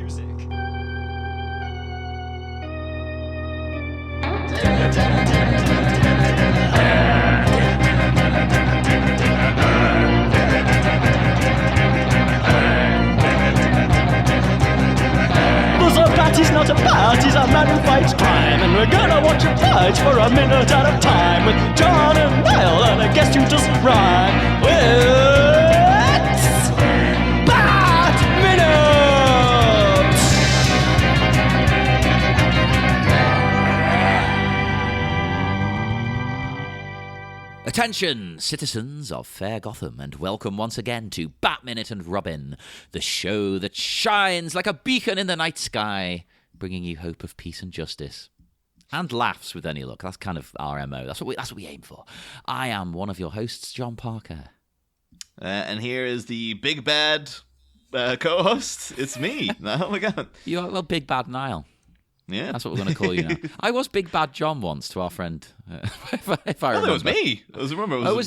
music. Party's not a bat, he's a man who fights crime. And we're gonna watch him fight for a minute at a time. With John and Niall and a guest who doesn't rhyme. It's Bat Minute! Attention, citizens of fair Gotham, and welcome once again to Bat Minute and Robin, the show that shines like a beacon in the night sky, bringing you hope of peace and justice. And laughs with any luck. That's kind of our MO. That's what we aim for. I am one of your hosts, John Parker. And here is the big bad co-host. It's me. Oh my god. You are, well, Big Bad Niall. Yeah. That's what we're going to call you now. I was Big Bad John once to our friend, if I remember. It was me. Was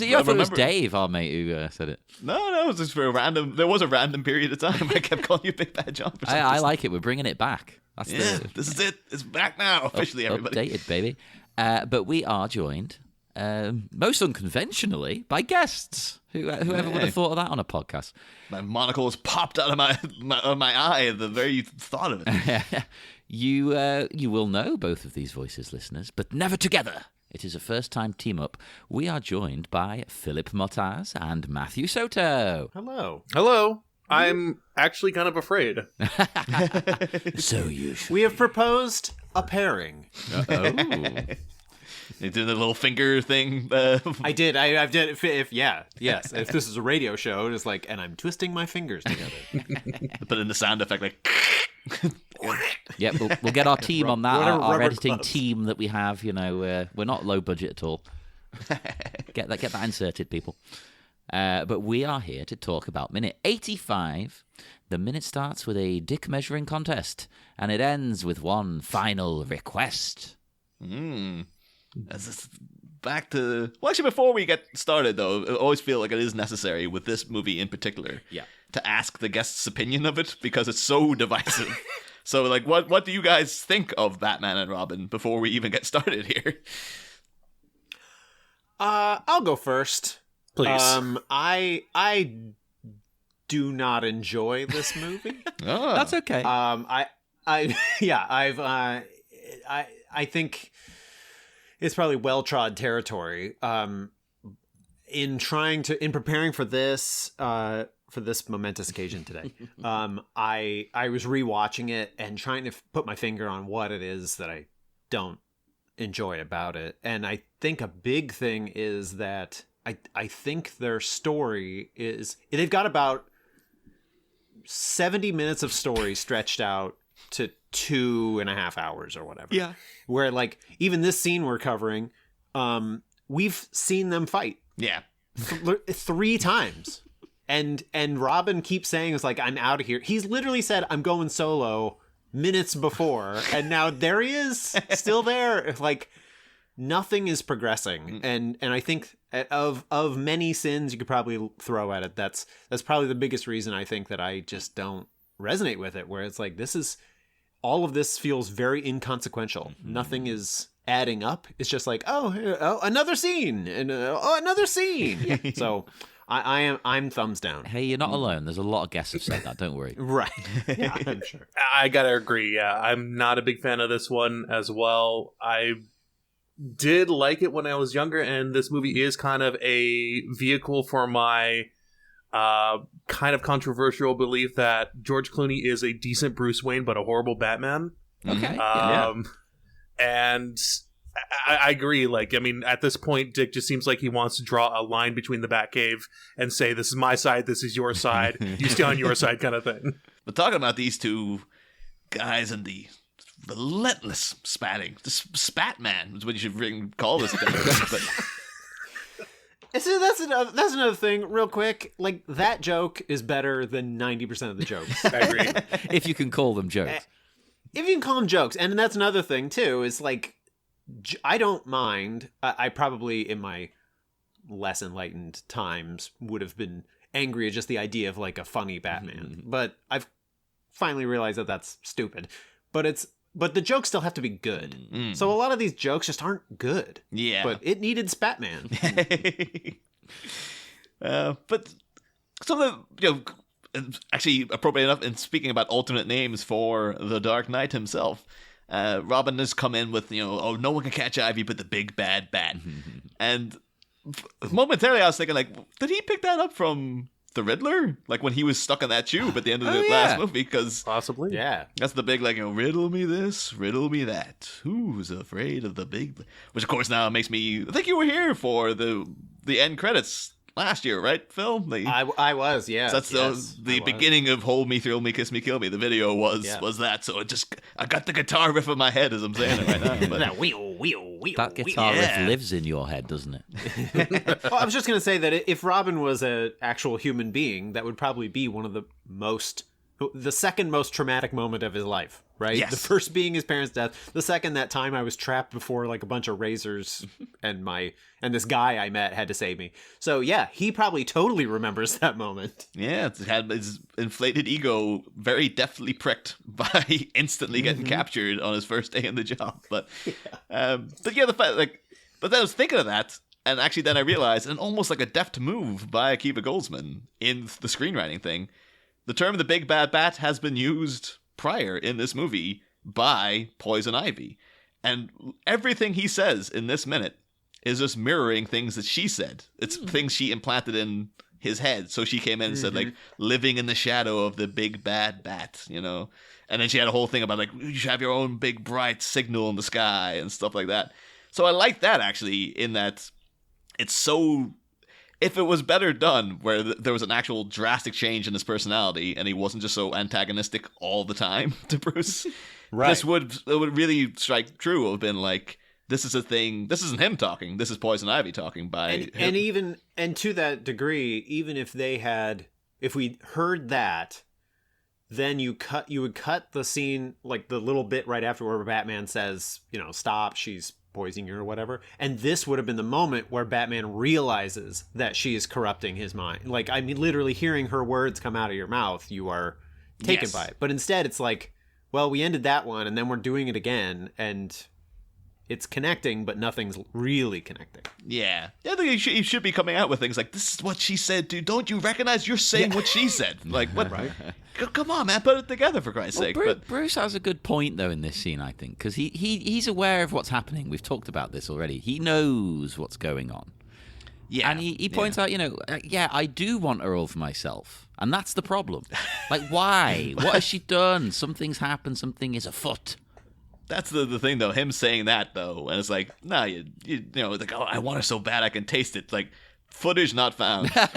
it you? I thought it was Dave, our mate, who said it. No, it was just for a random... There was a random period of time I kept calling you Big Bad John. I like it. We're bringing it back. This is it. It's back now, officially, everybody. Updated, baby. But we are joined, most unconventionally, by guests. Whoever would have thought of that on a podcast? My monocle has popped out of my eye at the very thought of it. You will know both of these voices, listeners, but never together. It is a first-time team-up. We are joined by Phillip Mottaz and Matthew Soto. Hello. Hello. I'm actually kind of afraid. So you should. We have proposed a pairing. Oh. They doing the little finger thing. I did. I did. Yes. If this is a radio show, it's like, and I'm twisting my fingers together. Put in the sound effect like... Yeah, we'll get our team on that, our rubber editing gloves. team that we have. We're not low budget at all. Get that inserted, people. But we are here to talk about minute 85. The minute starts with a dick measuring contest, and it ends with one final request. Back to... Well, actually, before we get started, though, I always feel like it is necessary with this movie in particular to ask the guest's opinion of it, because it's so divisive. So, like, what do you guys think of Batman and Robin before we even get started here? I'll go first. Please. I do not enjoy this movie. That's okay. I think it's probably well-trod territory. In preparing for this momentous occasion today, I was rewatching it and trying to put my finger on what it is that I don't enjoy about it. And I think a big thing is that I think their story is... They've got about 70 minutes of story stretched out to 2.5 hours or whatever. Yeah. Where, like, even this scene we're covering, we've seen them fight. Yeah. 3 times. And Robin keeps saying, it's like, I'm out of here. He's literally said, I'm going solo minutes before. And now there he is, still there. Like, nothing is progressing. And I think of many sins you could probably throw at it, that's probably the biggest reason I think that I just don't resonate with it, where it's like, all of this feels very inconsequential. Nothing is adding up. It's just like, oh another scene, and another scene. So I'm thumbs down. Hey, you're not alone. There's a lot of guests have said that. Don't worry. Right. Yeah, I'm sure. I gotta agree. Yeah, I'm not a big fan of this one as well. I did like it when I was younger, and this movie is kind of a vehicle for my kind of controversial belief that George Clooney is a decent Bruce Wayne but a horrible Batman. Okay. And I agree. Like, I mean, at this point, Dick just seems like he wants to draw a line between the Batcave and say, this is my side, this is your side, you stay on your side kind of thing. But talking about these two guys and the relentless spatting, the spat man is what you should call this thing. But So that's another thing, real quick. Like, that joke is better than 90% of the jokes. I agree. If you can call them jokes. If you can call them jokes. And that's another thing, too, is like, I don't mind. I probably, in my less enlightened times, would have been angry at just the idea of, like, a funny Batman. But I've finally realize that that's stupid. But the jokes still have to be good. So a lot of these jokes just aren't good. Yeah. But it needed Spatman. But some of the, actually appropriate enough in speaking about alternate names for the Dark Knight himself, Robin has come in with, oh, no one can catch Ivy but the big bad bat. And momentarily I was thinking, like, did he pick that up from the Riddler? Like when he was stuck in that tube at the end of the last movie? Because possibly. Yeah. that's the big, like, riddle me this, riddle me that. Who's afraid of the big... Which, of course, now makes me... I think you were here for the end credits last year, right, Phil? I was, yeah. So that's the beginning of Hold Me, Thrill Me, Kiss Me, Kill Me. The video was that. So I got the guitar riff in my head as I'm saying it right now. But That wheel. That guitar riff lives in your head, doesn't it? Well, I was just going to say that if Robin was an actual human being, that would probably be one of the second most traumatic moment of his life, right? Yes. The first being his parents' death. The second, that time I was trapped before like a bunch of razors and this guy I met had to save me. So yeah, he probably totally remembers that moment. yeah, it had his inflated ego very deftly pricked by instantly getting captured on his first day in the job. But the fact, but then I was thinking of that, and actually then I realized, and almost like a deft move by Akiva Goldsman in the screenwriting thing, the term "the big bad bat" has been used prior in this movie by Poison Ivy, and everything he says in this minute is just mirroring things that she said. It's things she implanted in his head. So she came in and said, like, living in the shadow of the big bad bat, And then she had a whole thing about, like, you should have your own big bright signal in the sky and stuff like that. So I like that, actually, in that it's so... If it was better done, where there was an actual drastic change in his personality and he wasn't just so antagonistic all the time to Bruce, Right. it would really strike true of been like, this is a thing. This isn't him talking. This is Poison Ivy talking by him. And to that degree, even if we heard that, then you would cut the scene, like the little bit right after where Batman says, stop, she's poisoning you or whatever. And this would have been the moment where Batman realizes that she is corrupting his mind. Like, I mean, literally hearing her words come out of your mouth, you are taken by it. But instead it's like, well, we ended that one and then we're doing it again, and it's connecting, but nothing's really connecting. Yeah. I think he should be coming out with things like, this is what she said, dude. Don't you recognize you're saying what she said? Like, what? Right. Come on, man. Put it together, for Christ's sake. Bruce has a good point, though, in this scene, I think, because he's aware of what's happening. We've talked about this already. He knows what's going on. Yeah. And he points out, I do want her all for myself. And that's the problem. Like, why? What has she done? Something's happened. Something is afoot. That's the thing, though. Him saying that, though, and it's like, nah, like, oh, I want her so bad I can taste it. Like, footage not found. Like,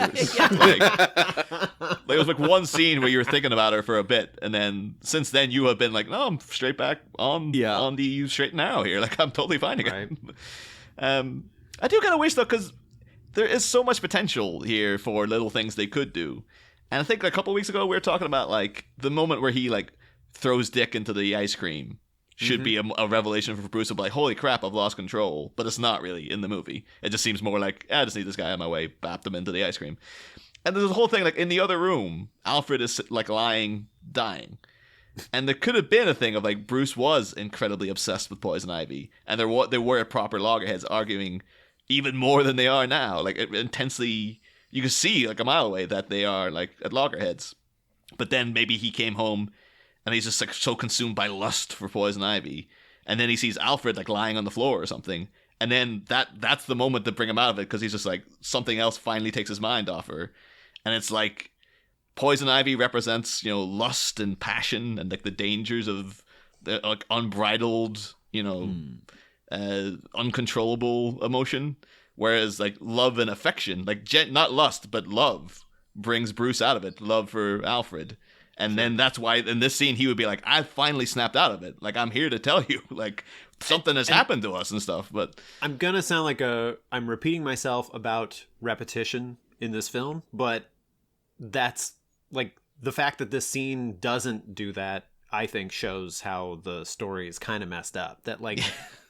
it was like one scene where you were thinking about her for a bit, and then since then you have been like, no, I'm straight back on the straight and narrow here. Like, I'm totally fine again. Right. I do kind of wish, though, because there is so much potential here for little things they could do. And I think a couple weeks ago we were talking about, like, the moment where he, like, throws Dick into the ice cream should be a revelation for Bruce of, like, holy crap, I've lost control. But it's not really in the movie. It just seems more like, I just need this guy on my way, bapped him into the ice cream. And there's a whole thing, like, in the other room, Alfred is, like, lying, dying. And there could have been a thing of, like, Bruce was incredibly obsessed with Poison Ivy. And there were proper loggerheads arguing even more than they are now. Like, intensely, you can see, like, a mile away that they are, like, at loggerheads. But then maybe he came home and he's just, like, so consumed by lust for Poison Ivy. And then he sees Alfred, like, lying on the floor or something. And then that's the moment to bring him out of it, because he's just like, something else finally takes his mind off her. And it's like, Poison Ivy represents, lust and passion and, like, the dangers of the, like, unbridled, uncontrollable emotion. Whereas, like, love and affection, like, not lust, but love brings Bruce out of it. Love for Alfred. And then that's why in this scene he would be like, I finally snapped out of it. Like, I'm here to tell you, like, something has happened to us and stuff. But I'm gonna sound like I'm repeating myself about repetition in this film, but that's, like, the fact that this scene doesn't do that, I think, shows how the story is kind of messed up. That, like,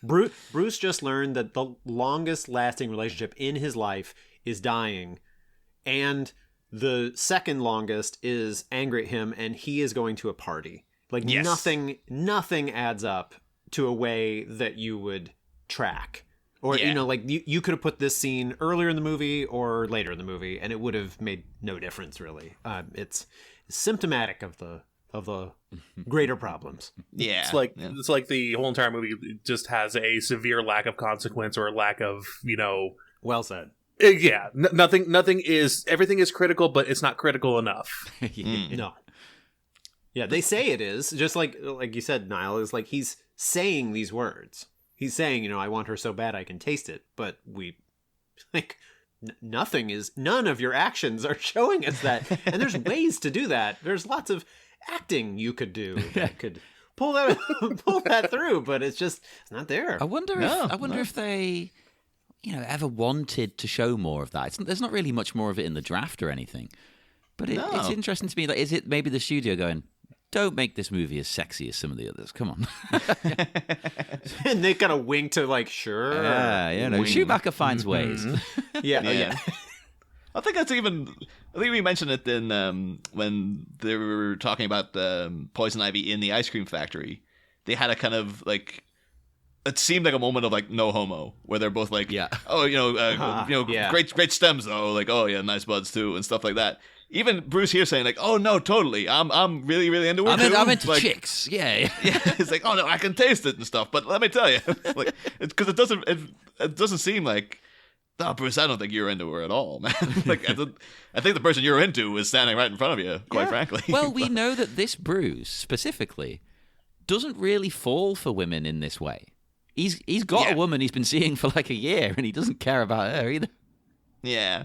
Bruce just learned that the longest lasting relationship in his life is dying, and The second longest is angry at him, and he is going to a party. Like nothing adds up to a way that you would track. Or, like you could have put this scene earlier in the movie or later in the movie, and it would have made no difference, really. It's symptomatic of the greater problems. Yeah. It's like the whole entire movie just has a severe lack of consequence or lack of, Well said. Yeah. Nothing is, everything is critical, but it's not critical enough. No. Yeah, they say it is. Just like you said, Niall, is like he's saying these words. He's saying, I want her so bad I can taste it. But none of your actions are showing us that. And there's ways to do that. There's lots of acting you could do that could pull that through, but it's not there. I wonder if they, ever wanted to show more of that. There's not really much more of it in the draft or anything. But it's interesting to me. Like, is it maybe the studio going, don't make this movie as sexy as some of the others. Come on. And they kind of wink to sure. Schumacher finds ways. Yeah. I think we mentioned it in when they were talking about Poison Ivy in the ice cream factory. They had a kind of it seemed like a moment of no homo, where they're both great stems though, nice buds too, and stuff like that. Even Bruce here saying oh no, totally, I'm really really into it. I'm into chicks, yeah. It's oh no, I can taste it and stuff. But let me tell you, because it doesn't seem like, no, Bruce, I don't think you're into her at all, man. I think the person you're into is standing right in front of you. Quite frankly. Well, we know that this Bruce specifically doesn't really fall for women in this way. He's got a woman he's been seeing for a year, and he doesn't care about her either. Yeah.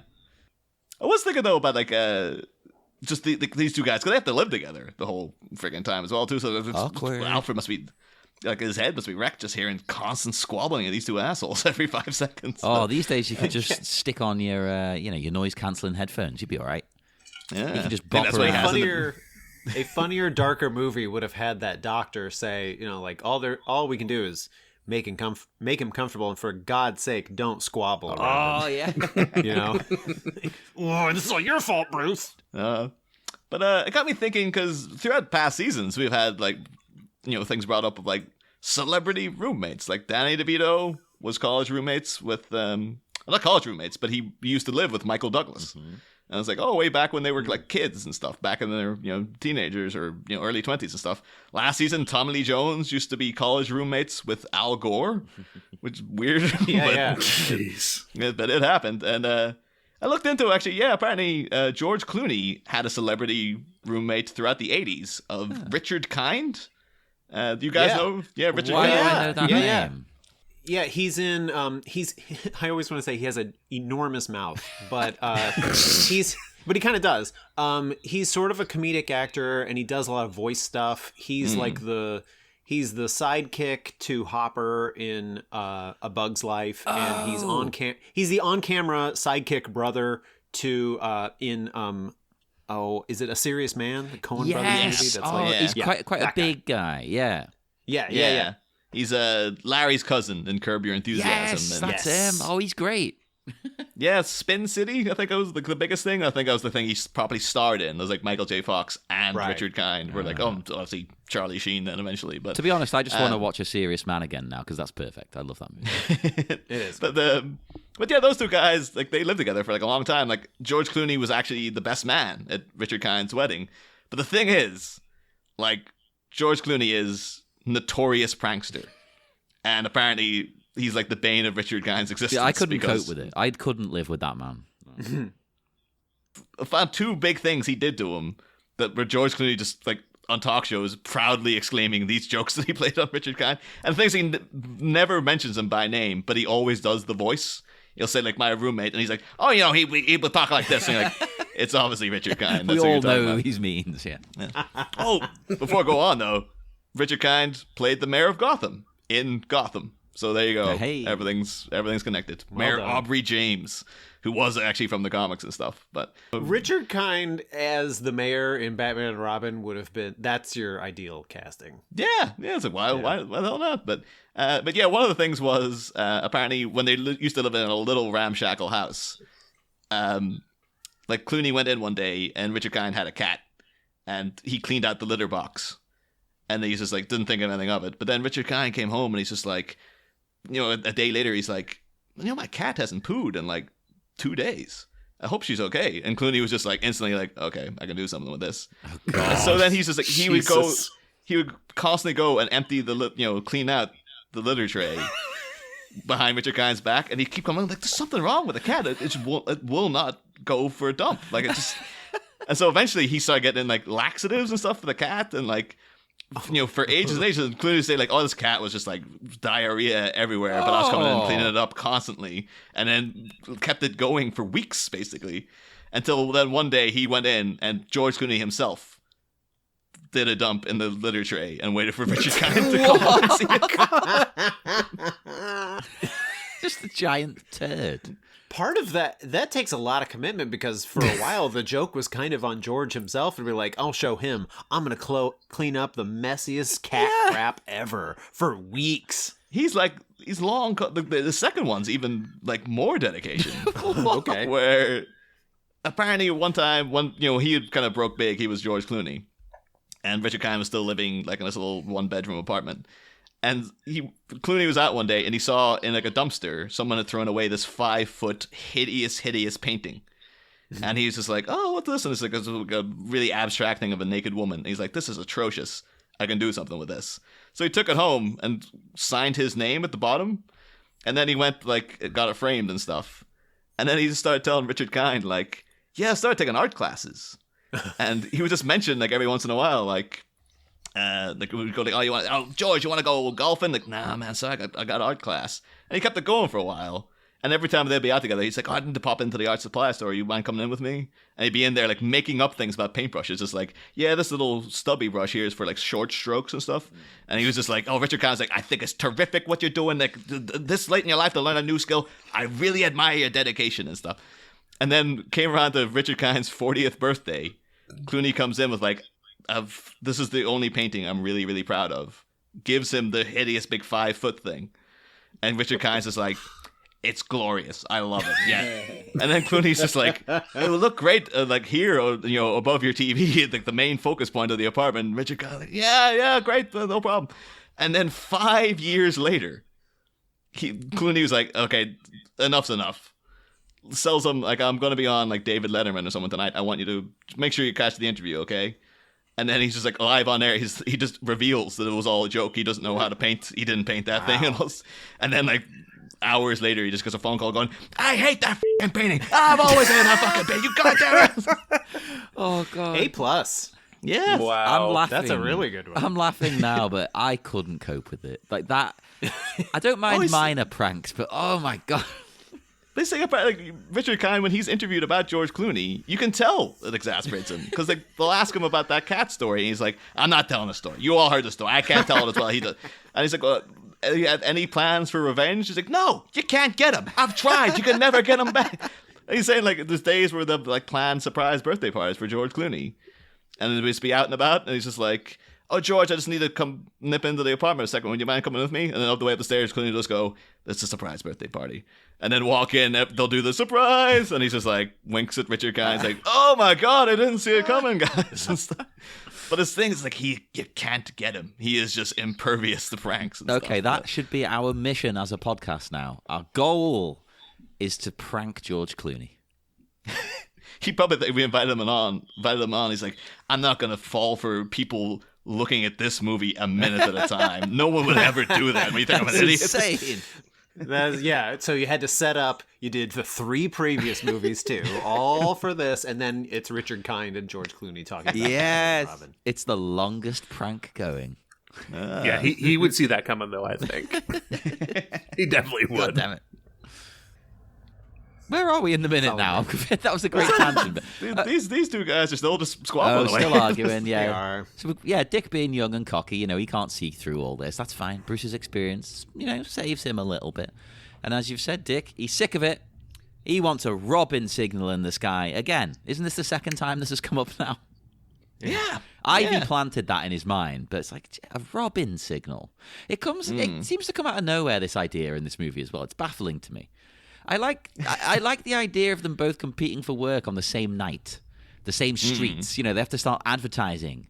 I was thinking though about just these two guys, because they have to live together the whole friggin' time as well too. So Alfred must be his head must be wrecked just hearing constant squabbling of these two assholes every 5 seconds. Oh, these days you could just stick on your your noise cancelling headphones. You'd be all right. Yeah, you can just bop around. A funnier, darker movie would have had that doctor say, all we can do is make him comfortable, and for God's sake, don't squabble around. Oh yeah. Oh, this is all your fault, Bruce. But it got me thinking, because throughout past seasons we've had things brought up of celebrity roommates. Danny DeVito was college roommates with not college roommates, but he used to live with Michael Douglas. Mm-hmm. And I was way back when they were kids and stuff, back in their teenagers or early 20s and stuff. Last season, Tommy Lee Jones used to be college roommates with Al Gore, which is weird. Yeah. Jeez. But it happened, and I looked into it, actually. Yeah, apparently George Clooney had a celebrity roommate throughout the 80s of Richard Kind. Do you guys know? Yeah, Richard Why Kind. do I know that name? Yeah, he's in. I always want to say he has an enormous mouth, but he kind of does. He's sort of a comedic actor, and he does a lot of voice stuff. He's he's the sidekick to Hopper in A Bug's Life, and he's the on-camera sidekick brother to in is it A Serious Man? The Coen Brothers movie. He's quite a big guy. Yeah. Yeah. He's Larry's cousin in Curb Your Enthusiasm. Yes, that's him. Oh, he's great. Yeah, Spin City, I think that was the biggest thing. I think that was the thing he probably starred in. It was Michael J. Fox and Richard Kind. We're obviously Charlie Sheen then eventually. But to be honest, I just want to watch A Serious Man again now, because that's perfect. I love that movie. It is. But yeah, those two guys, they lived together for a long time. George Clooney was actually the best man at Richard Kind's wedding. But the thing is, George Clooney is notorious prankster, and apparently he's the bane of Richard Kind's existence. Yeah, I couldn't cope with it. I couldn't live with that man. I found two big things he did to him that were George Clooney just on talk shows proudly exclaiming these jokes that he played on Richard Kind, and things he never mentions him by name, but he always does the voice. He'll say my roommate, and he's oh, he would talk like this, and it's obviously Richard Kind. We all know who he means. Yeah. Oh, before I go on though, Richard Kind played the mayor of Gotham in Gotham. So there you go. Hey. Everything's connected. Well Mayor done. Aubrey James, who was actually from the comics and stuff. But Richard Kind as the mayor in Batman and Robin would have been. That's your ideal casting. yeah, it's why the hell not? But yeah, one of the things was apparently when they used to live in a little ramshackle house, like Clooney went in one day and Richard Kind had a cat, and he cleaned out the litter box, and he's just like didn't think anything of it. But then Richard Kind came home and he's just like, a day later he's like, my cat hasn't pooed in like 2 days. I hope she's okay. And Clooney was just like instantly like, okay, I can do something with this. Oh, God. So then he's just like, he would constantly go and empty clean out the litter tray behind Richard Kind's back, and he'd keep coming like, there's something wrong with the cat. It will not go for a dump. Like, it just. And so eventually he started getting like laxatives and stuff for the cat, and like, for ages and ages, Clooney say like, oh, this cat was just like diarrhea everywhere, but I was coming in and cleaning it up constantly, and then kept it going for weeks basically, until then one day he went in and George Clooney himself did a dump in the litter tray and waited for Richard Kind to come and see it. Just a giant turd. Part of that takes a lot of commitment, because for a while the joke was kind of on George himself, and be like, I'll show him. I'm going to clean up the messiest cat crap ever for weeks. He's long. The second one's even like more dedication. Okay. Where apparently one time, he had kind of broke big. He was George Clooney, and Richard Kind was still living like in this little 1-bedroom apartment. And Clooney was out one day and he saw in like a dumpster someone had thrown away this 5-foot hideous painting. And he was just like, oh, what's this? And it's like a really abstract thing of a naked woman. And he's like, this is atrocious. I can do something with this. So he took it home and signed his name at the bottom. And then he went got it framed and stuff. And then he just started telling Richard Kind like, yeah, I started taking art classes. And he would just mention every once in a while we would go George, you want to go golfing? Like, nah, man, sorry, I got art class. And he kept it going for a while. And every time they'd be out together, he's like, I need to pop into the art supply store. You mind coming in with me? And he'd be in there making up things about paintbrushes. Just like, yeah, this little stubby brush here is for short strokes and stuff. And he was just like, oh, Richard Kind's like, I think it's terrific what you're doing. This late in your life to learn a new skill. I really admire your dedication and stuff. And then came around to Richard Kind's 40th birthday. Clooney comes in with this is the only painting I'm really, really proud of. Gives him the hideous big 5-foot thing. And Richard Kind's just like, it's glorious. I love it. Yeah. And then Clooney's just like, it will look great here, above your TV, the main focus point of the apartment. And Richard Kind's like, yeah, great, no problem. And then 5 years later, Clooney was like, okay, enough's enough. Sells him, I'm going to be on David Letterman or someone tonight. I want you to make sure you catch the interview, okay? And then he's just live on air. He just reveals that it was all a joke. He doesn't know how to paint. He didn't paint that thing. And then hours later, he just gets a phone call going, I hate that f***ing painting. I've always hated that fucking painting. You goddamn it. Oh, God. A+. Yeah. Wow. I'm laughing. That's a really good one. I'm laughing now, but I couldn't cope with it. That. I don't mind minor pranks, but oh, my God. They say about Richard Kind, when he's interviewed about George Clooney, you can tell it exasperates him, because they'll ask him about that cat story, and he's like, I'm not telling the story. You all heard the story. I can't tell it as well. He does. And he's like, well, you have any plans for revenge? He's like, no, you can't get him. I've tried. You can never get him back. And he's saying there's days where they'll plan surprise birthday parties for George Clooney, and they'll just be out and about, and he's just like, oh, George, I just need to come nip into the apartment a second. Would you mind coming with me? And then up the way up the stairs, Clooney will just go, it's a surprise birthday party. And then walk in, they'll do the surprise. And he's just winks at Richard Kind. He's like, oh my God, I didn't see it coming, guys. And stuff. But his thing is you can't get him. He is just impervious to pranks and okay, stuff. That should be our mission as a podcast now. Our goal is to prank George Clooney. He probably, we invited him on. He's like, I'm not going to fall for people looking at this movie a minute at a time. No one would ever do that. What do you think I'm an idiot? Insane. So you had to set up, you did the 3 previous movies too, all for this, and then it's Richard Kind and George Clooney talking about Yes. Robin. It's the longest prank going. Yeah, he would see that coming, though, I think. He definitely would. God damn it. Where are we in the minute now? That was a great tangent. But, these two guys are still just squabbling away. Still arguing, yeah. They are. So, yeah, Dick being young and cocky, he can't see through all this. That's fine. Bruce's experience, saves him a little bit. And as you've said, Dick, he's sick of it. He wants a Robin signal in the sky. Again, isn't this the second time this has come up now? Yeah. Ivy planted that in his mind, but it's a Robin signal. It seems to come out of nowhere, this idea in this movie as well. It's baffling to me. I like the idea of them both competing for work on the same night, the same streets. You know, they have to start advertising.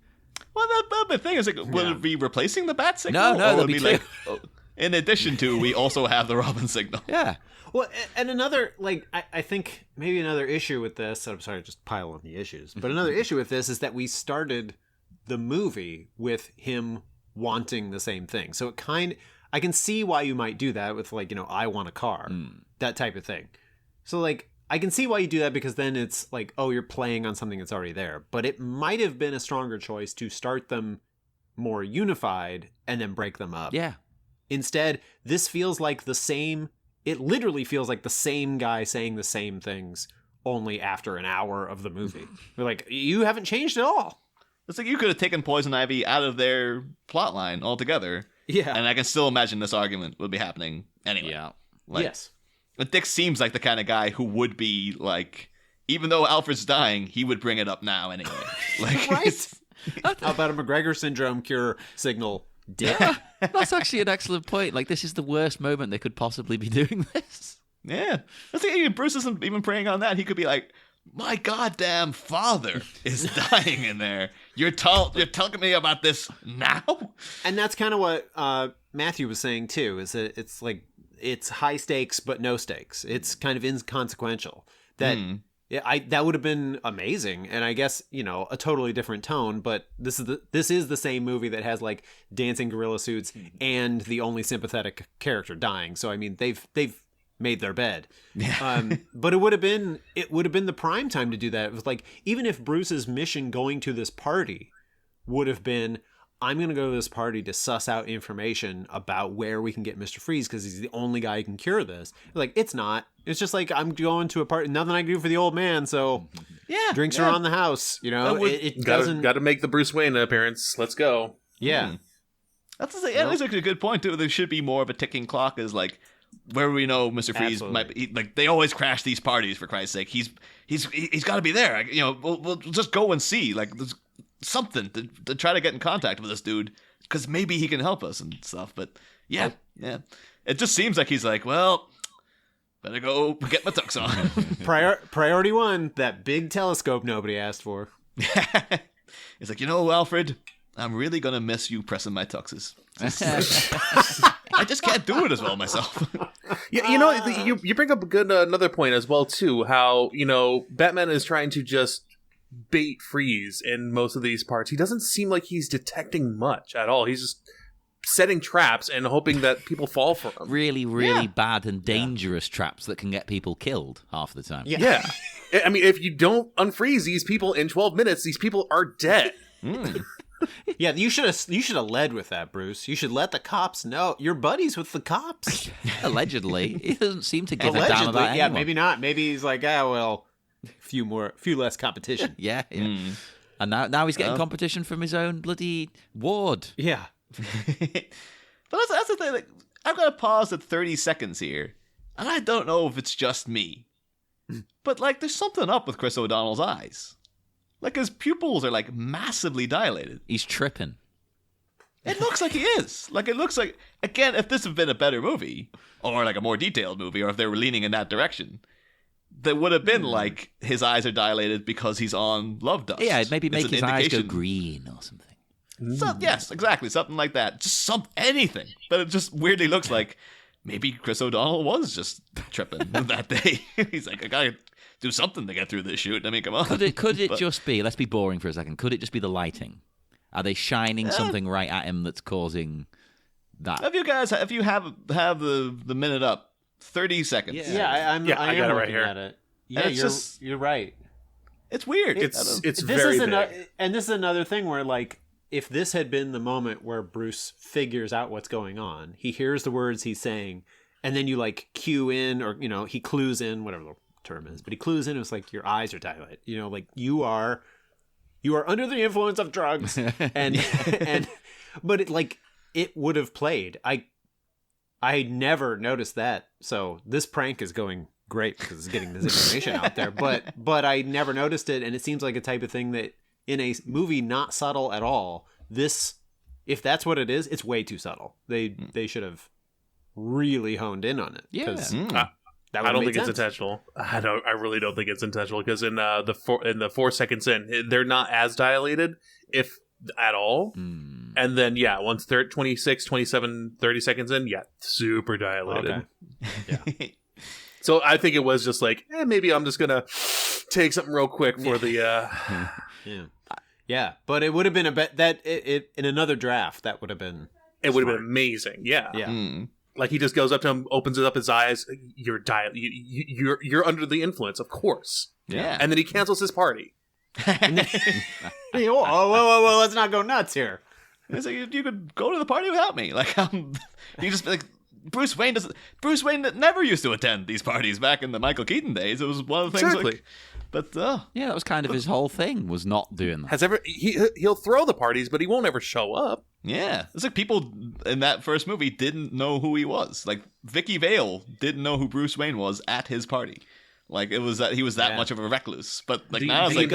Well, the thing is, like, will it be replacing the bat signal? No, or there'll will it be be two. like, in addition to, we also have the Robin signal. Yeah. Well, and another, like, I think maybe another issue with this, I'm sorry, just pile on the issues, but another issue with this is that we started the movie with him wanting the same thing. So I can see why you might do that with, like, you know, I want a car, that type of thing. So, like, I can see why you do that because then it's like, oh, you're playing on something that's already there. But it might have been a stronger choice to start them more unified and then break them up. Yeah. Instead, this feels like the same... It literally feels like the same guy saying the same things, only after an hour of the movie. We're like, you haven't changed at all. It's like you could have taken Poison Ivy out of their plot line altogether. Yeah. And I can still imagine this argument would be happening anyway. Yeah. Like, yes. But Dick seems like the kind of guy who would be like, even though Alfred's dying, he would bring it up now anyway. Like, Right? How about a McGregor syndrome cure signal? Dick. That's actually an excellent point. Like, this is the worst moment they could possibly be doing this. Yeah. I think Bruce isn't even preying on that. He could be like, my goddamn father is dying in there. You're telling me about this now? And that's kind of what Matthew was saying too, is that it's like, it's high stakes but no stakes. It's kind of inconsequential. That that would have been amazing, and I guess, you know, a totally different tone. But this is the same movie that has like dancing gorilla suits and the only sympathetic character dying. So I mean, they've made their bed. But it would have been the prime time to do that. It was like, even if Bruce's mission going to this party would have been, I'm going to go to this party to suss out information about where we can get Mr. Freeze because he's the only guy who can cure this. Like, it's not. It's just like, I'm going to a party. Nothing I can do for the old man, so drinks are on the house. You know, it doesn't... Got to make the Bruce Wayne appearance. Let's go. Yeah. That's actually a good point, too. There should be more of a ticking clock as, like, where we know Mr. Freeze might be. Like, they always crash these parties, for Christ's sake. He's got to be there. You know, we'll just go and see. Like, there's something to try to get in contact with this dude, because maybe he can help us and stuff. But yeah, it just seems like he's like, well, better go get my tux on. Priority one, that big telescope nobody asked for. It's like, you know, Alfred, I'm really gonna miss you pressing my tuxes. I just can't do it as well myself. You know, you bring up another point as well too. How, you know, Batman is trying to just bait Freeze in most of these parts. He doesn't seem like he's detecting much at all. He's just setting traps and hoping that people fall for him. Really bad and dangerous traps that can get people killed half the time. Yeah. I mean, if you don't unfreeze these people in 12 minutes, these people are dead. Yeah, you should have led with that, Bruce. You should let the cops know. You're buddies with the cops. Allegedly. He doesn't seem to give a damn about anyone. Yeah, maybe not. Maybe he's like, few less competition. Yeah. And now he's getting competition from his own bloody ward. Yeah. But that's the thing. Like, I've got to pause at 30 seconds here, and I don't know if it's just me, but like, there's something up with Chris O'Donnell's eyes. Like, his pupils are like massively dilated. He's tripping. It looks like he is. Like, it looks like, again, if this had been a better movie, or like a more detailed movie, or if they were leaning in that direction, there would have been like, his eyes are dilated because he's on love dust. Yeah, maybe make his eyes go indication. Green or something. So, yes, exactly, something like that. Just anything. But it just weirdly looks like maybe Chris O'Donnell was just tripping that day. He's like, I gotta do something to get through this shoot. I mean, come on. Could it just be, let's be boring for a second, could it just be the lighting? Are they shining something right at him that's causing that? If you have the minute up, 30 seconds. Yeah, I got am it right looking here. at it. Yeah, you're right. It's weird. It's very big. And this is another thing where, like, if this had been the moment where Bruce figures out what's going on, he hears the words he's saying, and then you like cue in, or, you know, he clues in, whatever the term is, but he clues in. It's like your eyes are dilated. You know, like you are under the influence of drugs, but it would have played. I never noticed that. So this prank is going great because it's getting this information out there. But I never noticed it, and it seems like a type of thing that in a movie not subtle at all. This, if that's what it is, it's way too subtle. They should have really honed in on it. Yeah. That I don't think sense. it's intentional. I really don't think it's intentional because in the 4 seconds in, they're not as dilated, if at all. And then once they're at 26, 27, 30 seconds in, super dilated. Okay. So I think it was just like, maybe I'm just gonna take something real quick for the. Yeah, but it would have been in another draft. That would have been. It would have been amazing. Yeah. Like he just goes up to him, opens it up his eyes. You're under the influence, of course. Yeah. And then he cancels his party. Whoa, let's not go nuts here. It's like, you could go to the party without me. Like, you just like Bruce Wayne never used to attend these parties back in the Michael Keaton days. It was one of the things. Exactly. Like, but yeah, that was kind of his whole thing, was not doing that. He'll throw the parties, but he won't ever show up. Yeah, it's like people in that first movie didn't know who he was. Like Vicky Vale didn't know who Bruce Wayne was at his party. Like it was that he was that much of a recluse. But like now it's like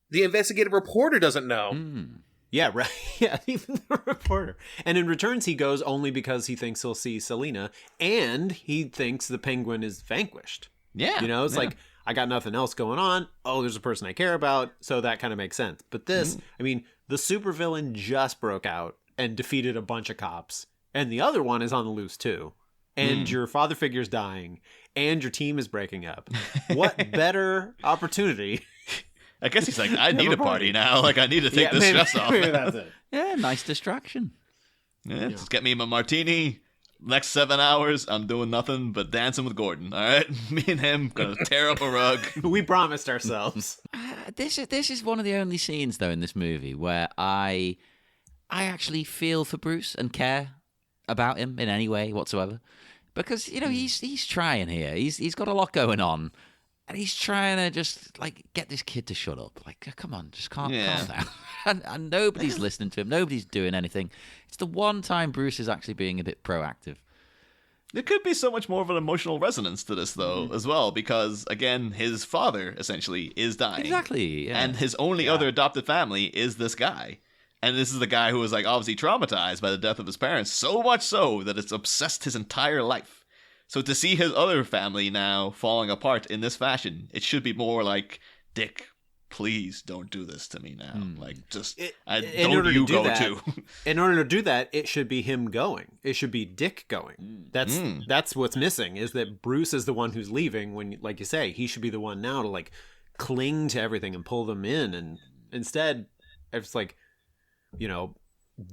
the investigative reporter doesn't know. Yeah, right. Yeah, even the reporter. And in Returns, he goes only because he thinks he'll see Selina, and he thinks the Penguin is vanquished. Yeah, it's like, I got nothing else going on. Oh, there's a person I care about, so that kind of makes sense. But this, I mean, the supervillain just broke out and defeated a bunch of cops, and the other one is on the loose too. And your father figure's dying, and your team is breaking up. What better opportunity? I guess he's like, I need a party now. Like, I need to take this stress off. Maybe that's it. Yeah, nice distraction. Yeah, just get me my martini. Next 7 hours, I'm doing nothing but dancing with Gordon. All right, me and him gonna tear up a rug. We promised ourselves. This is one of the only scenes though in this movie where I actually feel for Bruce and care about him in any way whatsoever, because he's trying here. He's got a lot going on. And he's trying to just, like, get this kid to shut up. Like, come on, just calm down. And nobody's listening to him. Nobody's doing anything. It's the one time Bruce is actually being a bit proactive. There could be so much more of an emotional resonance to this, though, as well, because, again, his father, essentially, is dying. Exactly, yeah. And his only other adopted family is this guy. And this is the guy who was, like, obviously traumatized by the death of his parents, so much so that it's obsessed his entire life. So to see his other family now falling apart in this fashion, it should be more like, Dick, please don't do this to me now. Like, just, don't you go too. In order to do that, it should be him going. It should be Dick going. That's what's missing, is that Bruce is the one who's leaving when, like you say, he should be the one now to, like, cling to everything and pull them in. And instead, it's like,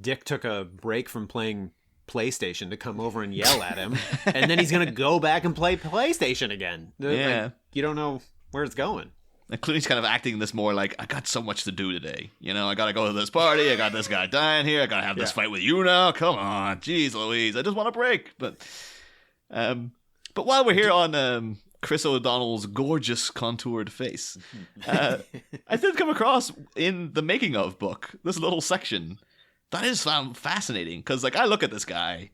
Dick took a break from playing PlayStation to come over and yell at him, and then he's gonna go back and play PlayStation again. Yeah, like, you don't know where it's going. And Clooney's kind of acting this more like, I got so much to do today. I gotta go to this party. I got this guy dying here. I gotta have this fight with you now. Come on, jeez Louise, I just want a break. But while we're here on Chris O'Donnell's gorgeous contoured face, I did come across in the making of book this little section that is found fascinating, because like I look at this guy,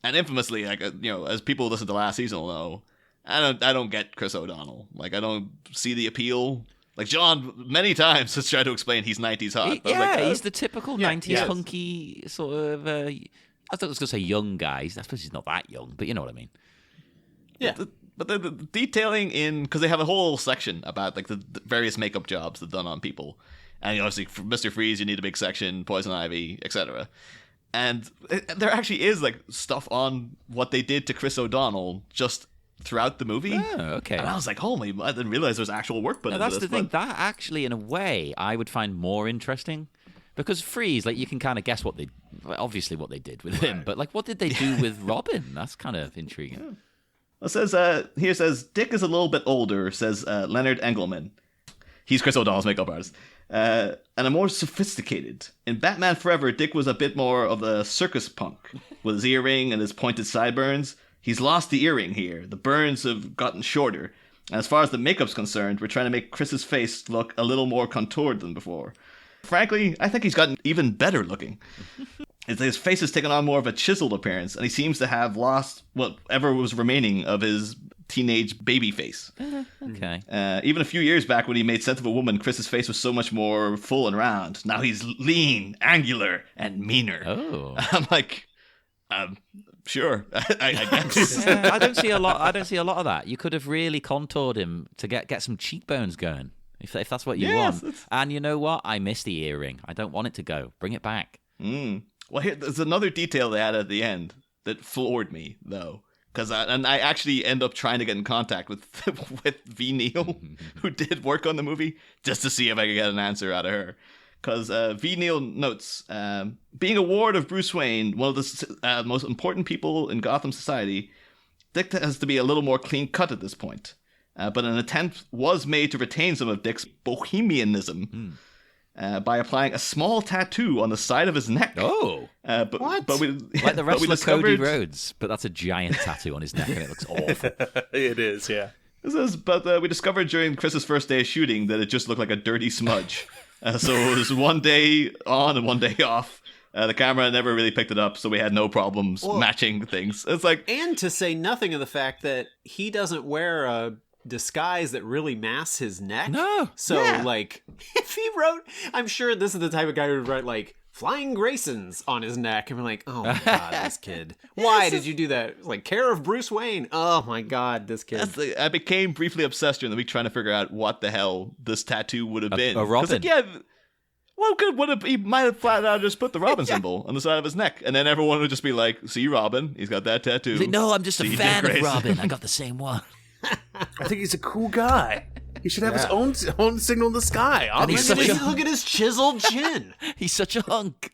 and infamously, like as people who listen to last season will know, I don't get Chris O'Donnell. Like I don't see the appeal. Like John many times has tried to explain he's 90s hot. He's the typical 90s hunky sort of. I thought I was gonna say young guy. I suppose he's not that young, but you know what I mean. Yeah. But the detailing in, because they have a whole section about like the various makeup jobs they've done on people. And obviously, for Mr. Freeze, you need a big section, Poison Ivy, etc. And there actually is like stuff on what they did to Chris O'Donnell just throughout the movie. Oh, okay. And I was like, holy, I didn't realize there was actual work put into this. That's the thing. That actually, in a way, I would find more interesting. Because Freeze, like, you can kind of guess what they did with him. But, like, what did they do with Robin? That's kind of intriguing. Yeah. It says, Dick is a little bit older, says Leonard Engelman. He's Chris O'Donnell's makeup artist. And a more sophisticated. In Batman Forever, Dick was a bit more of a circus punk, with his earring and his pointed sideburns. He's lost the earring here. The burns have gotten shorter. And as far as the makeup's concerned, we're trying to make Chris's face look a little more contoured than before. Frankly, I think he's gotten even better looking. His face has taken on more of a chiseled appearance, and he seems to have lost whatever was remaining of his teenage baby face. Okay. Even a few years back when he made Scent of a Woman, Chris's face was so much more full and round. Now he's lean, angular, and meaner. Oh. I'm like, Sure. I guess. I don't see a lot. I don't see a lot of that. You could have really contoured him to get some cheekbones going, if that's what you want. And you know what? I miss the earring. I don't want it to go. Bring it back. Well, there's another detail they had at the end that floored me, though. Because I actually end up trying to get in contact with V. Neal, who did work on the movie, just to see if I could get an answer out of her. Because V. Neal notes, being a ward of Bruce Wayne, one of the most important people in Gotham society, Dick has to be a little more clean-cut at this point. But an attempt was made to retain some of Dick's bohemianism by applying a small tattoo on the side of his neck. Oh! But we, like the wrestler discovered... Cody Rhodes, but that's a giant tattoo on his neck and it looks awful. It is, yeah. But we discovered during Chris's first day of shooting that it just looked like a dirty smudge. So it was one day on and one day off. The camera never really picked it up, so we had no problems matching things. It's like, and to say nothing of the fact that he doesn't wear a disguise that really masks his neck. No. So like, if he wrote, I'm sure this is the type of guy who would write like Flying Graysons on his neck, and we're like, oh my god, this kid. Why did you do that? Like, care of Bruce Wayne. Oh my god, this kid. I became briefly obsessed during the week trying to figure out what the hell this tattoo would have been. A Robin. Like, yeah, well, good. He might have flat out just put the Robin symbol on the side of his neck, and then everyone would just be like, "See Robin? He's got that tattoo." Like, no, I'm just a See fan Dick of Grayson. Robin. I got the same one. I think he's a cool guy. He should have his own signal in the sky. And he's Obviously. such a- Look at his chiseled chin. He's such a hunk.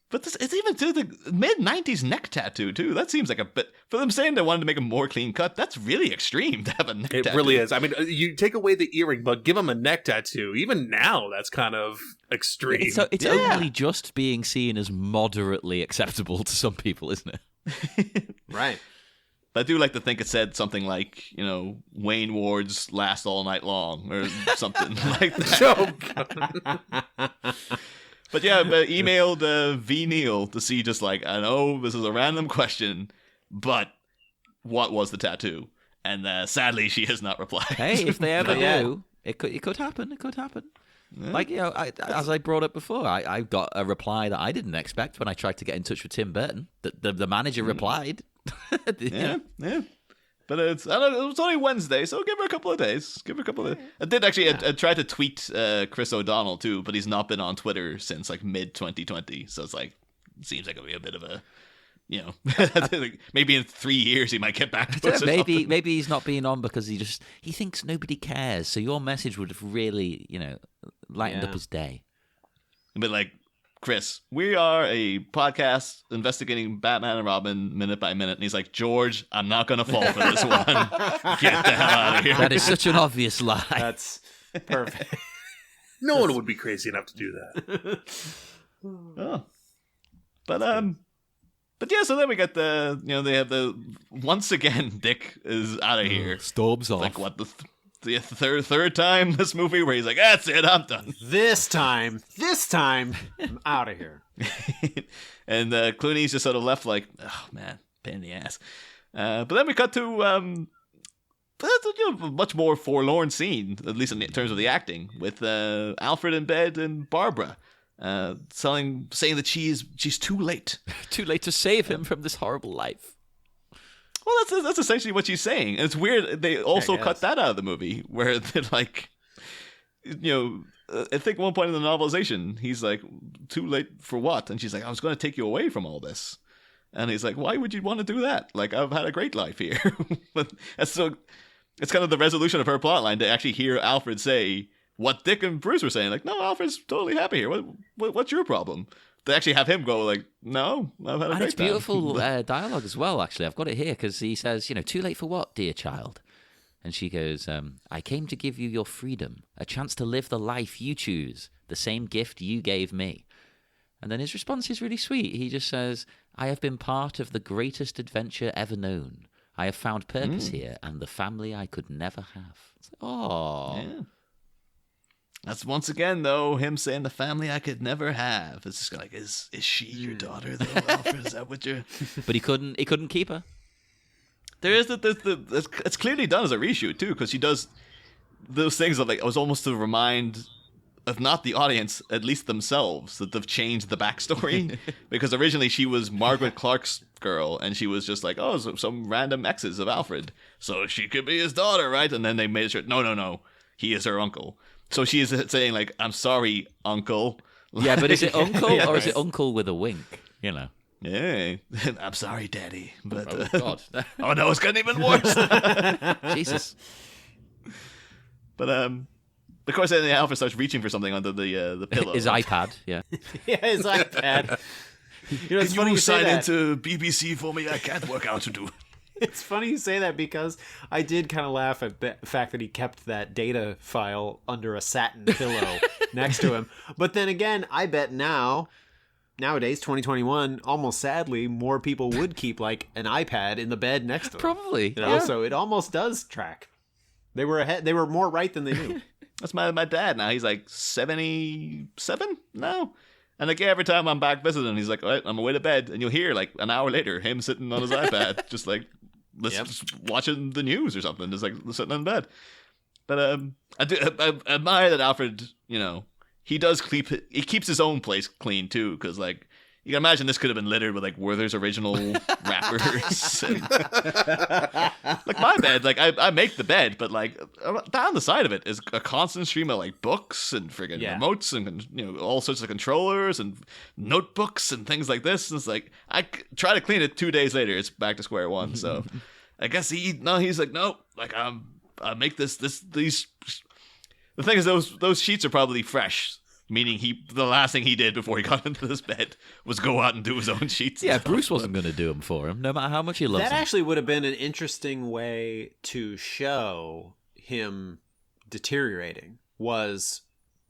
But it's even to the mid-90s neck tattoo, too. That seems like a bit... For them saying they wanted to make him more clean cut, that's really extreme to have a neck tattoo. It really is. I mean, you take away the earring, but give him a neck tattoo. Even now, that's kind of extreme. It's only just being seen as moderately acceptable to some people, isn't it? Right. But I do like to think it said something like, Wayne Ward's last all night long, or something like that. But yeah, emailed V. Neal to see just like, I know this is a random question, but what was the tattoo? And sadly, she has not replied. Hey, if they ever do, it could happen. It could happen. Yeah. Like, as I brought up before, I got a reply that I didn't expect when I tried to get in touch with Tim Burton. The manager replied. Yeah. But it was only Wednesday, so give her a couple of days. I did actually I tried to tweet Chris O'Donnell too, but he's not been on Twitter since like mid-2020. So it's like, it seems like it'll be a bit of a, maybe in 3 years he might get back to us. Maybe he's not being on because he thinks nobody cares. So your message would have really, lightened up his day. But like, Chris, we are a podcast investigating Batman and Robin minute by minute. And he's like, George, I'm not going to fall for this one. Get the hell out of here. That is such an obvious lie. That's perfect. No one would be crazy enough to do that. Oh. But yeah, so then we got they have once again, Dick is out of here. Storms off. Like, what, the third time this movie where he's like, that's it, I'm done. This time, I'm out of here. And Clooney's just sort of left like, oh man, pain in the ass. But then we cut to a much more forlorn scene, at least in terms of the acting, with Alfred in bed and Barbara saying that she's too late. Too late to save him from this horrible life. Well, that's essentially what she's saying. And it's weird. They also cut that out of the movie where they're like, I think at one point in the novelization, he's like, too late for what? And she's like, I was going to take you away from all this. And he's like, why would you want to do that? Like, I've had a great life here. And so it's kind of the resolution of her plotline to actually hear Alfred say what Dick and Bruce were saying. Like, no, Alfred's totally happy here. What's your problem? They actually have him go like, no, I've had a great time. And it's beautiful dialogue as well, actually. I've got it here because he says, too late for what, dear child? And she goes, I came to give you your freedom, a chance to live the life you choose, the same gift you gave me. And then his response is really sweet. He just says, I have been part of the greatest adventure ever known. I have found purpose here and the family I could never have. It's like, oh. Yeah. That's once again, though, him saying the family I could never have. It's just like, is she your daughter, though, Alfred? Is that what you're... But he couldn't keep her. There is it's clearly done as a reshoot, too, because she does those things of, like, it was almost to remind if not the audience, at least themselves, that they've changed the backstory. Because originally she was Margaret Clark's girl, and she was just like, oh, some random exes of Alfred. So she could be his daughter, right? And then they made sure, no, he is her uncle. So she is saying, like, I'm sorry, uncle. Yeah, but is it uncle or is it uncle with a wink? You know. Yeah, I'm sorry, Daddy. But Oh, God. oh no, it's getting even worse. Jesus. But of course, then Alfred starts reaching for something under the pillow. His iPad, yeah. Yeah, his iPad. You know, it's Can funny you you say sign that. into BBC for me? I can't work out to do. It's funny you say that because I did kind of laugh at the fact that he kept that data file under a satin pillow next to him. But then again, I bet nowadays, 2021, almost sadly, more people would keep like an iPad in the bed next to them. Probably. You know, yeah. so it almost does track. They were ahead. They were more right than they knew. That's my dad now. He's like 77 now. And like every time I'm back visiting, he's like, all right, I'm away to bed. And you'll hear like an hour later him sitting on his iPad, just like just watching the news or something, just like sitting in bed. But I admire that Alfred, you know, he keeps his own place clean too, because like you can imagine this could have been littered with like Werther's original wrappers. And, like my bed, like I make the bed, but like down the side of it is a constant stream of like books and friggin' remotes and, you know, all sorts of controllers and notebooks and things like this. And it's like I try to clean it 2 days later, it's back to square one. So I guess he's like, no, like I make these. The thing is, those sheets are probably fresh. Meaning the last thing he did before he got into this bed was go out and do his own sheets. Yeah, Bruce wasn't going to do them for him, no matter how much he loves That them. actually would have been an interesting way to show him deteriorating. Was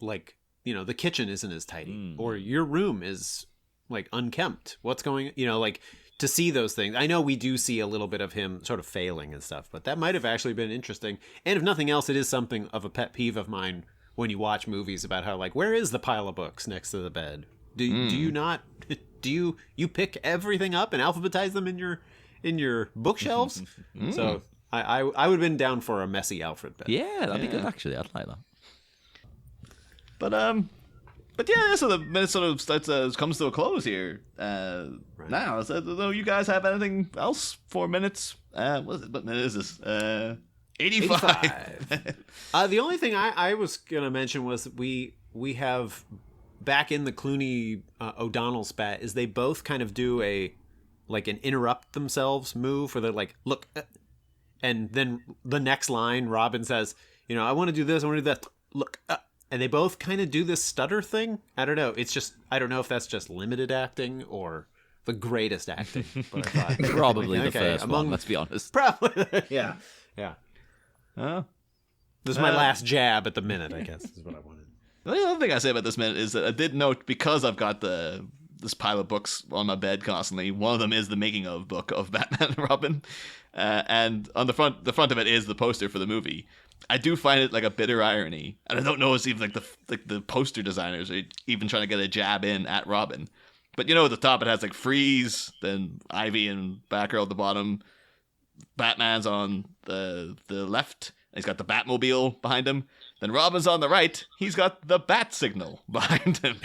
like, you know, the kitchen isn't as tidy, or your room is like unkempt. What's going, you know, like to see those things. I know we do see a little bit of him sort of failing and stuff, but that might have actually been interesting. And if nothing else, it is something of a pet peeve of mine. When you watch movies about how, like, where is the pile of books next to the bed? Do you not? Do you pick everything up and alphabetize them in your bookshelves? So I would have been down for a messy Alfred bed. Yeah, that'd be good actually. I'd like that. But yeah, so the minute sort of starts comes to a close here. Now, so, do you guys have anything else? 4 minutes. What minute is this? 85. The only thing I was gonna mention was we have back in the Clooney O'Donnell spat is they both kind of do an interrupt themselves move where they're like, look, and then the next line Robin says, you know, I want to do this, I want to do that, look, and they both kind of do this stutter thing. I don't know. It's just, I don't know if that's just limited acting or the greatest acting. But I thought, Probably the first one, let's be honest. Probably, yeah. Oh. This is my last jab at the minute, I guess, is what I wanted. The other thing I say about this minute is that I did note, because I've got this pile of books on my bed constantly, one of them is the making of book of Batman and Robin, and on the front of it is the poster for the movie. I do find it like a bitter irony, and I don't know if it's even like the poster designers are even trying to get a jab in at Robin. But you know, at the top it has like Freeze, then Ivy and Batgirl at the bottom. Batman's on the left. He's got the Batmobile behind him. Then Robin's on the right. He's got the bat signal behind him.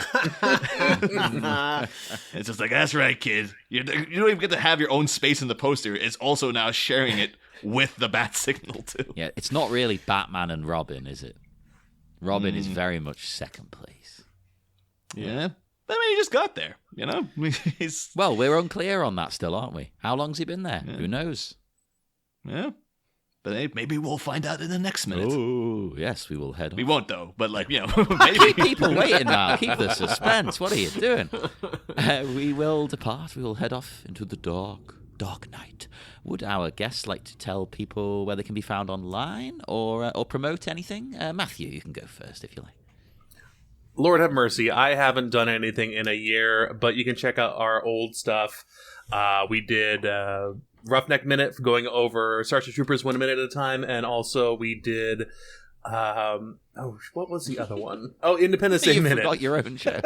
It's just like, that's right, kid. You don't even get to have your own space in the poster. It's also now sharing it with the bat signal too. Yeah, it's not really Batman and Robin, is it? Robin is very much second place. Yeah. I mean, he just got there, you know? Well, we're unclear on that still, aren't we? How long's he been there? Yeah. Who knows? Yeah. But hey, maybe we'll find out in the next minute. Oh, yes, we will head on. We won't, though. But, like, you know, maybe. Keep people waiting now. Keep the suspense. What are you doing? We will depart. We will head off into the dark night. Would our guests like to tell people where they can be found online or promote anything? Matthew, you can go first if you like. Lord have mercy. I haven't done anything in a year, but you can check out our old stuff. We did Roughneck Minute, going over Starship Troopers 1 minute at a time, and also we did what was the other one? Oh, Independence Day Minute. You forgot your own show.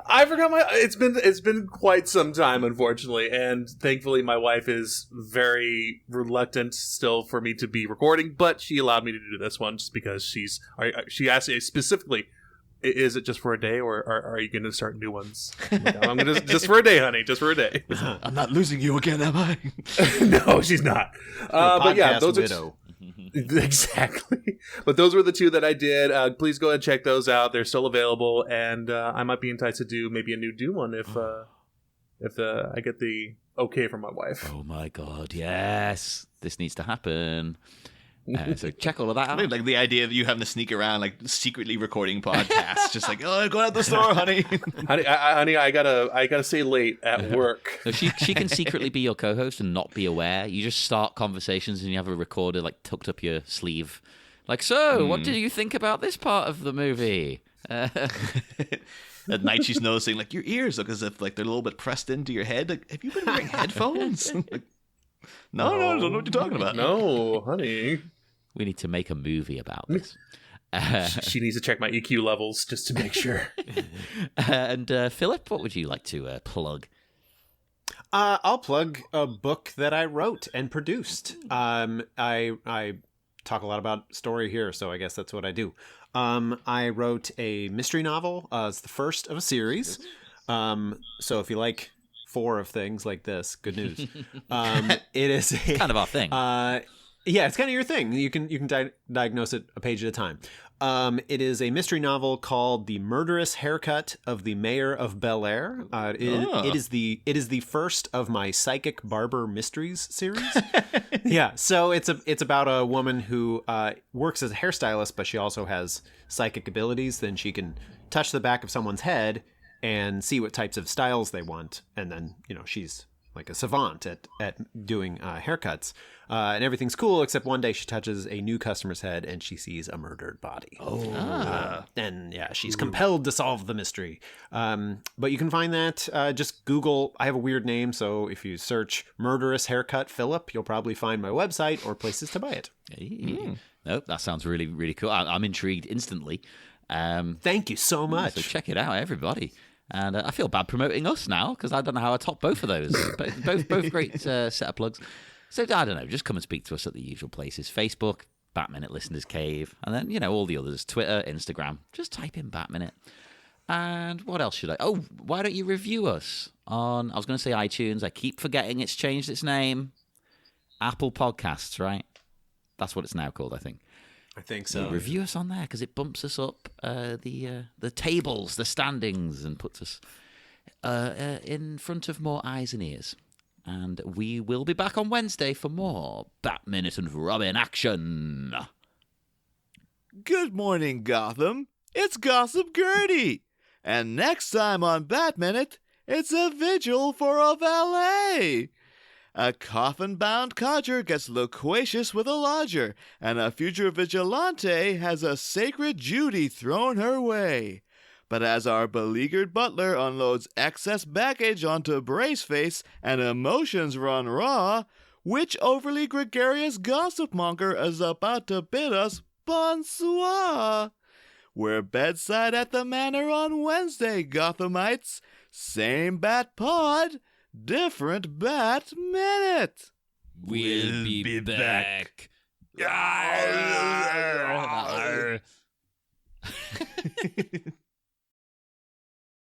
I forgot it's been quite some time, unfortunately, and thankfully my wife is very reluctant still for me to be recording, but she allowed me to do this one just because she asked me specifically, is it just for a day, or are you going to start new ones? I'm going to just for a day, honey, just for a day. I'm not losing you again, am I? No, she's not. But yeah, those widow. Exactly. But those were the two that I did. Please go ahead and check those out. They're still available, and I might be enticed to do maybe a new Doom one if I get the okay from my wife. Oh my god, yes, this needs to happen. So check all of that out. I mean, like the idea of you having to sneak around, like secretly recording podcasts, just like, oh, go out the store, honey. honey, I gotta stay late at work. So she can secretly be your co-host and not be aware. You just start conversations and you have a recorder like tucked up your sleeve. Like, so, what do you think about this part of the movie? At night, she's noticing like your ears look as if like they're a little bit pressed into your head. Like, have you been wearing headphones? Like, no, I don't know what you're talking about. No, honey. We need to make a movie about this. She needs to check my EQ levels just to make sure. And Philip, what would you like to plug? I'll plug a book that I wrote and produced. I talk a lot about story here, so I guess that's what I do. I wrote a mystery novel. It's the first of a series. So if you like 4 of things like this, good news. It is kind of our thing. Yeah, it's kind of your thing. You can diagnose it a page at a time. It is a mystery novel called "The Murderous Haircut of the Mayor of Bel Air." It is the first of my Psychic Barber Mysteries series. Yeah, so it's about a woman who works as a hairstylist, but she also has psychic abilities. Then she can touch the back of someone's head and see what types of styles they want, and then she's like a savant at doing haircuts. And everything's cool, except one day she touches a new customer's head and she sees a murdered body. And yeah, she's compelled to solve the mystery. But you can find that, just Google, I have a weird name, so if you search Murderous Haircut Phillip, you'll probably find my website or places to buy it. Nope, that sounds really, really cool. I'm intrigued instantly. Thank you so much. So check it out, everybody. And I feel bad promoting us now because I don't know how I top both of those. both great set of plugs. So I don't know, just come and speak to us at the usual places. Facebook, Batminute Listeners Cave, and then, all the others, Twitter, Instagram. Just type in Batminute. And what else should I... Oh, why don't you review us on... I was going to say iTunes. I keep forgetting it's changed its name. Apple Podcasts, right? That's what it's now called, I think. I think so. Review us on there because it bumps us up the tables, the standings, and puts us in front of more eyes and ears. And we will be back on Wednesday for more Batminute and Robin action. Good morning, Gotham. It's Gossip Gertie. And next time on Batminute, it's a vigil for a valet. A coffin-bound codger gets loquacious with a lodger, and a future vigilante has a sacred duty thrown her way. But as our beleaguered butler unloads excess baggage onto Braceface and emotions run raw, which overly gregarious gossip monger is about to bid us bonsoir? We're bedside at the manor on Wednesday, Gothamites. Same Bat Pod, different Bat Minute. We'll be back.